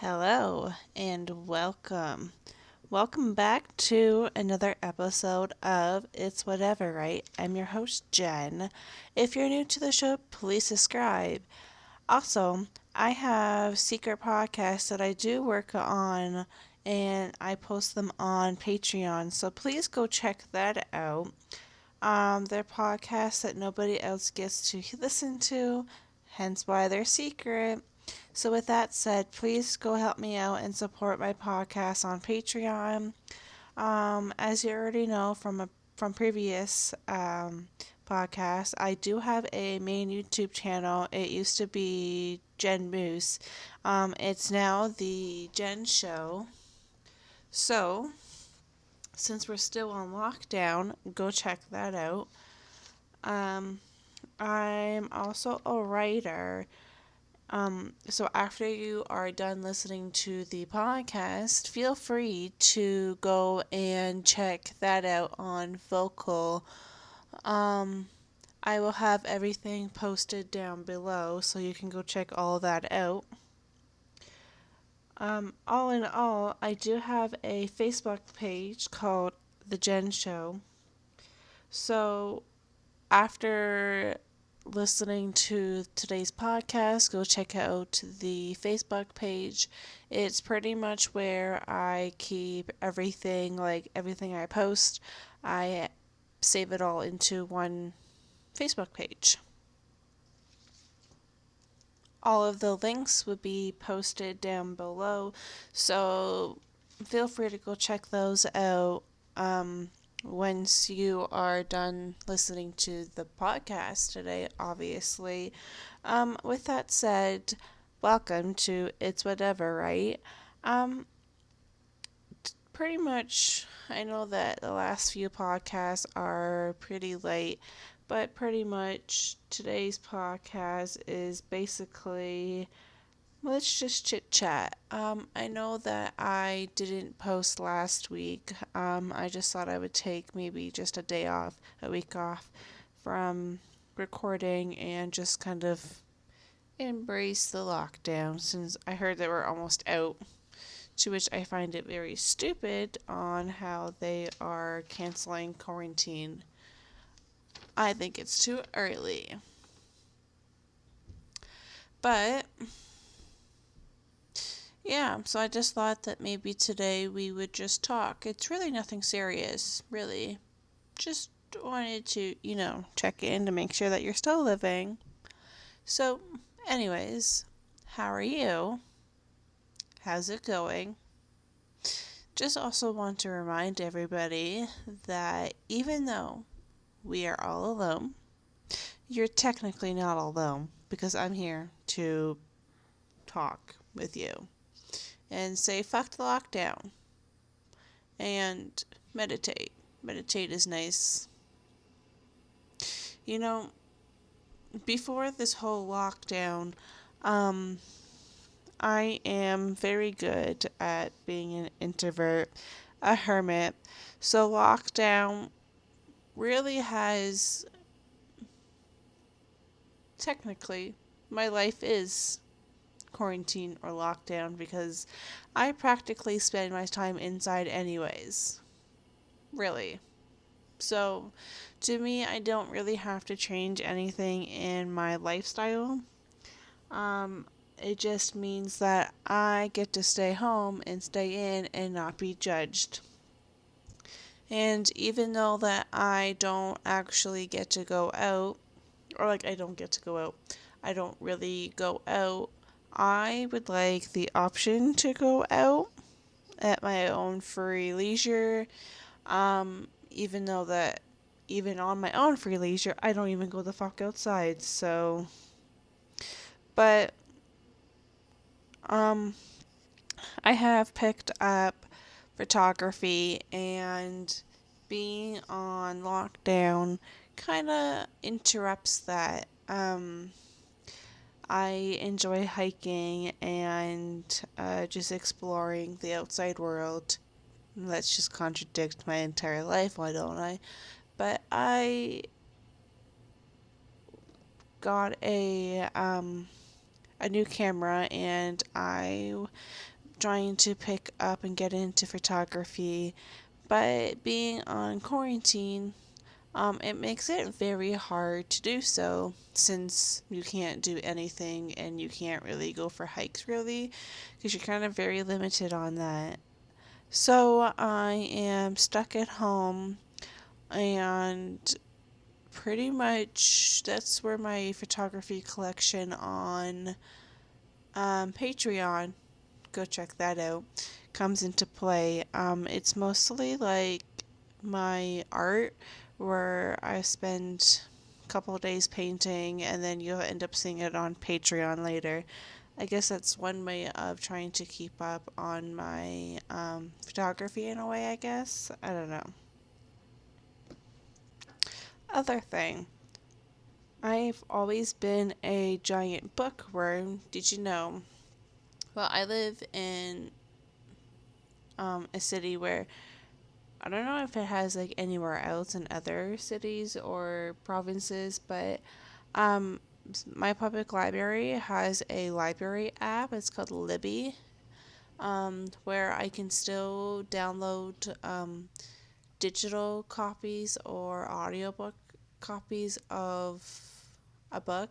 Hello and welcome. Welcome back to another episode of It's Whatever, right? I'm your host, Jen. If you're new to the show, please subscribe. Also, I have secret podcasts that I do work on and I post them on Patreon, so please go check that out. They're podcasts that nobody else gets to listen to, hence why they're secret. So, with that said, please go help me out and support my podcast on Patreon. As you already know from previous podcasts, I do have a main YouTube channel. It used to be Jen Moose. It's now the Jen Show. So, since we're still on lockdown, go check that out. Um, I'm also a writer. So after you are done listening to the podcast, feel free to go and check that out on Vocal. Um, I will have everything posted down below so you can go check all that out. All in all, I do have a Facebook page called The Jen Show. So after listening to today's podcast, go check out the Facebook page. It's pretty much where I keep everything, like everything I post, I save it all into one Facebook page. All of the links would be posted down below, so feel free to go check those out. Once you are done listening to the podcast today, obviously. With that said, welcome to It's Whatever, right? Um, Pretty much, I know that the last few podcasts are pretty late, but pretty much today's podcast is basically let's just chit chat. I know that I didn't post last week. I just thought I would take maybe just a week off from recording and just kind of embrace the lockdown since I heard that we're almost out. To which I find it very stupid on how they are canceling quarantine. I think it's too early. But yeah, so I just thought that maybe today we would just talk. It's really nothing serious, really. Just wanted to, check in to make sure that you're still living. So, anyways, how are you? How's it going? Just also want to remind everybody that even though we are all alone, you're technically not alone because I'm here to talk with you and say fuck the lockdown and meditate. Meditate is nice. You know, before this whole lockdown, um, I am very good at being an introvert, a hermit. So lockdown really has, technically, my life is quarantine or lockdown because I practically spend my time inside anyways. Really. So, to me, I don't really have to change anything in my lifestyle. Um, it just means that I get to stay home and stay in and not be judged. And even though that I don't actually get to go out, or like I don't get to go out, I don't really go out, I would like the option to go out at my own free leisure. Even though that even on my own free leisure, I don't even go the fuck outside. So, but um, I have picked up photography, and being on lockdown kind of interrupts that. I enjoy hiking and just exploring the outside world. Let's just contradict my entire life, why don't I? But I got a new camera, and I trying to pick up and get into photography, but being on quarantine, it makes it very hard to do so since you can't do anything and you can't really go for hikes really because you're kind of very limited on that. So I am stuck at home and pretty much that's where my photography collection on Patreon, go check that out, comes into play. It's mostly like my art where I spend a couple of days painting and then you'll end up seeing it on Patreon later. I guess that's one way of trying to keep up on my photography in a way, I guess. I don't know. Other thing, I've always been a giant bookworm. Did you know? Well, I live in a city where I don't know if it has like anywhere else in other cities or provinces, but um, my public library has a library app. It's called Libby, where I can still download digital copies or audiobook copies of a book,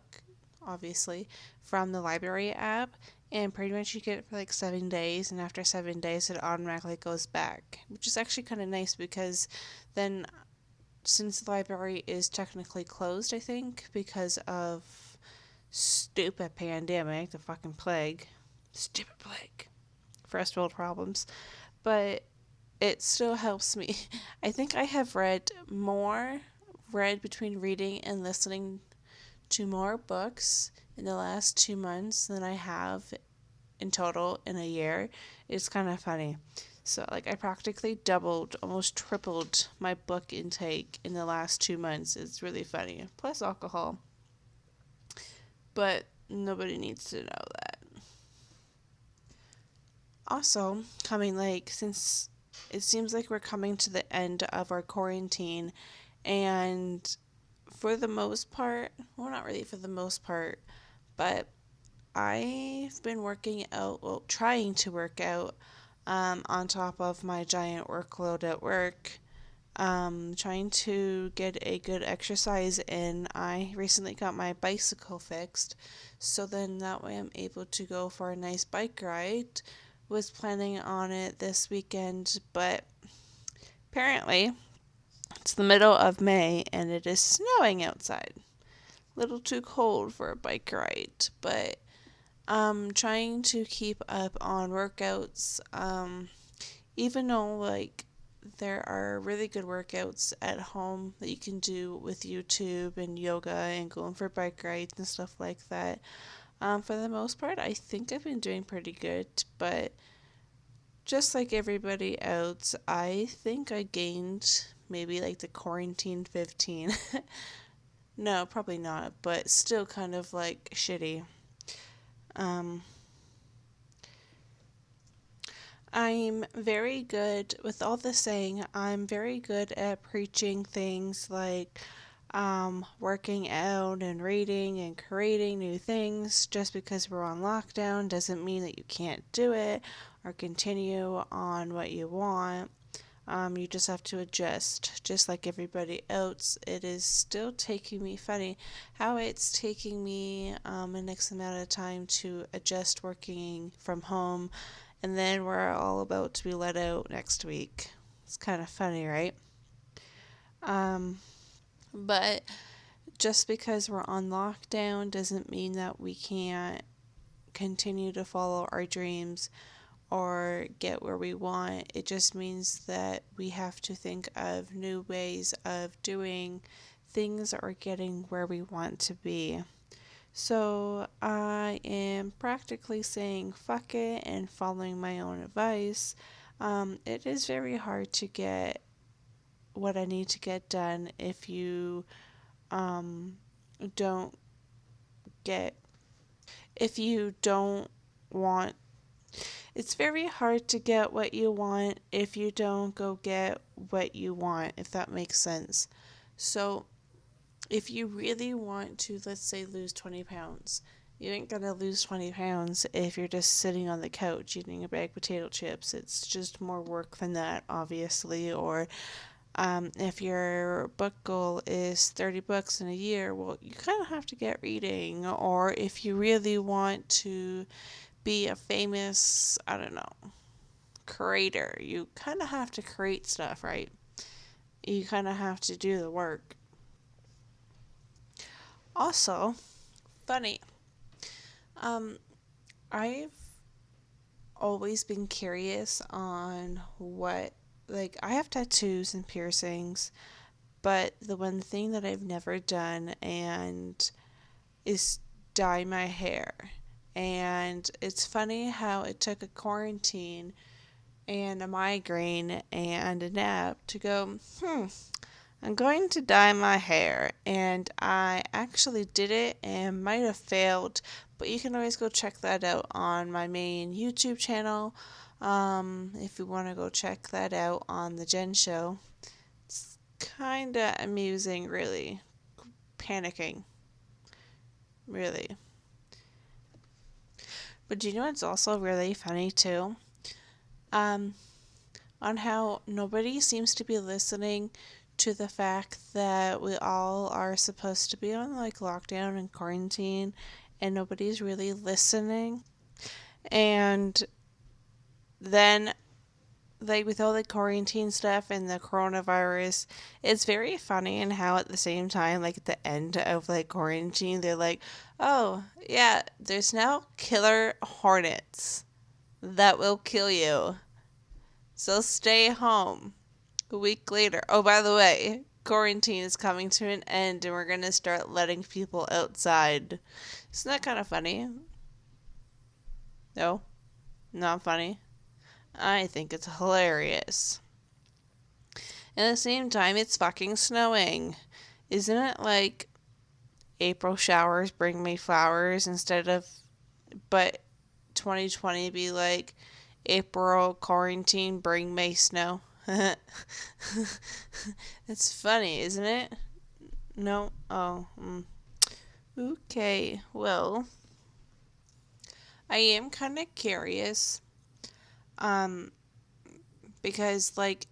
obviously, from the library app. And pretty much you get it for like 7 days, and after 7 days, it automatically goes back, which is actually kind of nice because then, since the library is technically closed, I think, because of stupid pandemic, the fucking plague, stupid plague, first world problems, but it still helps me. I think I have read between reading and listening to more books in the last 2 months than I have in total in a year. It's kind of funny. So, like, I practically doubled, almost tripled my book intake in the last 2 months. It's really funny. Plus alcohol. But nobody needs to know that. Also, coming like, since it seems like we're coming to the end of our quarantine, and for the most part, well, not really for the most part, but I've been working out, well, trying to work out on top of my giant workload at work. Trying to get a good exercise in. I recently got my bicycle fixed, so then that way I'm able to go for a nice bike ride. Was planning on it this weekend, but apparently it's the middle of May and it is snowing outside. A little too cold for a bike ride, but I'm trying to keep up on workouts. Even though like there are really good workouts at home that you can do with YouTube and yoga and going for bike rides and stuff like that. For the most part, I think I've been doing pretty good, but just like everybody else, I think I gained maybe like the quarantine 15. No, probably not, but still kind of like shitty. Um, I'm very good, with all the saying, I'm very good at preaching things like working out and reading and creating new things. Just because we're on lockdown doesn't mean that you can't do it or continue on what you want. You just have to adjust, just like everybody else. It is still taking me, funny how it's taking me an X amount of time to adjust working from home, and then we're all about to be let out next week. It's kind of funny, right? Um, but just because we're on lockdown doesn't mean that we can't continue to follow our dreams or get where we want. It just means that we have to think of new ways of doing things or getting where we want to be. So I am practically saying fuck it and following my own advice. It is very hard to get what I need to get done if you um, don't get, if you don't want, it's very hard to get what you want if you don't go get what you want, if that makes sense. So, if you really want to, let's say, lose 20 pounds, You ain't gonna lose 20 pounds if you're just sitting on the couch eating a bag of potato chips. It's just more work than that, obviously. Or if your book goal is 30 books in a year, well, you kind of have to get reading. Or if you really want to be a famous, I don't know, creator, you kind of have to create stuff, right? You kind of have to do the work. Also, funny, um, I've always been curious on what, like, I have tattoos and piercings, but the one thing that I've never done and is dye my hair. And it's funny how it took a quarantine and a migraine and a nap to go, I'm going to dye my hair. And I actually did it and might have failed, but you can always go check that out on my main YouTube channel. If you want to go check that out on the Jen Show. It's kind of amusing, really. Panicking, really. But do you know what's also really funny too? Um, on how nobody seems to be listening to the fact that we all are supposed to be on like lockdown and quarantine and nobody's really listening. And then like with all the quarantine stuff and the coronavirus, it's very funny and how at the same time, like at the end of like quarantine, they're like, oh yeah, there's now killer hornets that will kill you. So stay home. A week later. Oh, by the way, quarantine is coming to an end and we're going to start letting people outside. Isn't that kind of funny? No, not funny. I think it's hilarious. At the same time, it's fucking snowing. Isn't it like April showers bring me flowers instead of, but 2020 be like April quarantine bring me snow? It's funny, isn't it? No? Oh. Okay, well, I am kind of curious, um, because, like,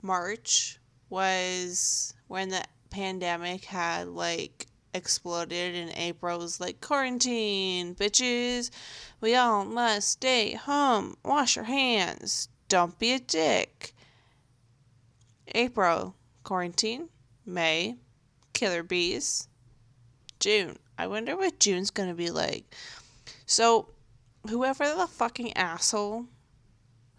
March was when the pandemic had, like, exploded, and April was like, quarantine, bitches. We all must stay home. Wash your hands. Don't be a dick. April, quarantine. May, killer bees. June. I wonder what June's gonna be like. So, whoever the fucking asshole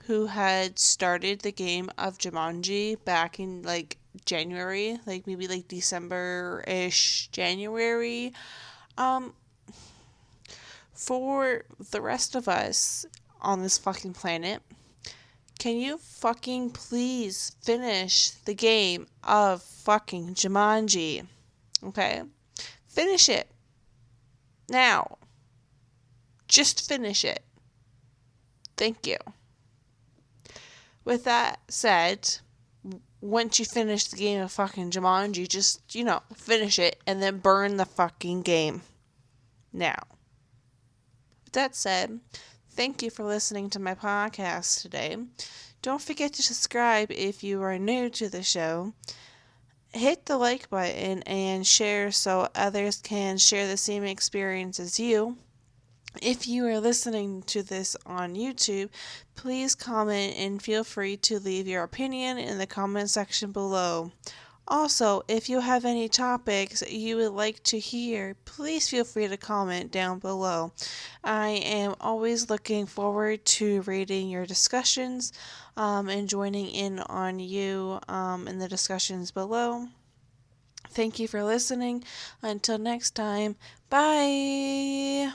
who had started the game of Jumanji back in like January, like maybe like December-ish, January, um, for the rest of us on this fucking planet, can you fucking please finish the game of fucking Jumanji? Okay? Finish it. Now. Just finish it. Thank you. With that said, once you finish the game of fucking Jumanji, just, finish it and then burn the fucking game. Now. With that said, thank you for listening to my podcast today. Don't forget to subscribe if you are new to the show. Hit the like button and share so others can share the same experience as you. If you are listening to this on YouTube, please comment and feel free to leave your opinion in the comment section below. Also, if you have any topics you would like to hear, please feel free to comment down below. I am always looking forward to reading your discussions and joining in on you in the discussions below. Thank you for listening. Until next time, bye!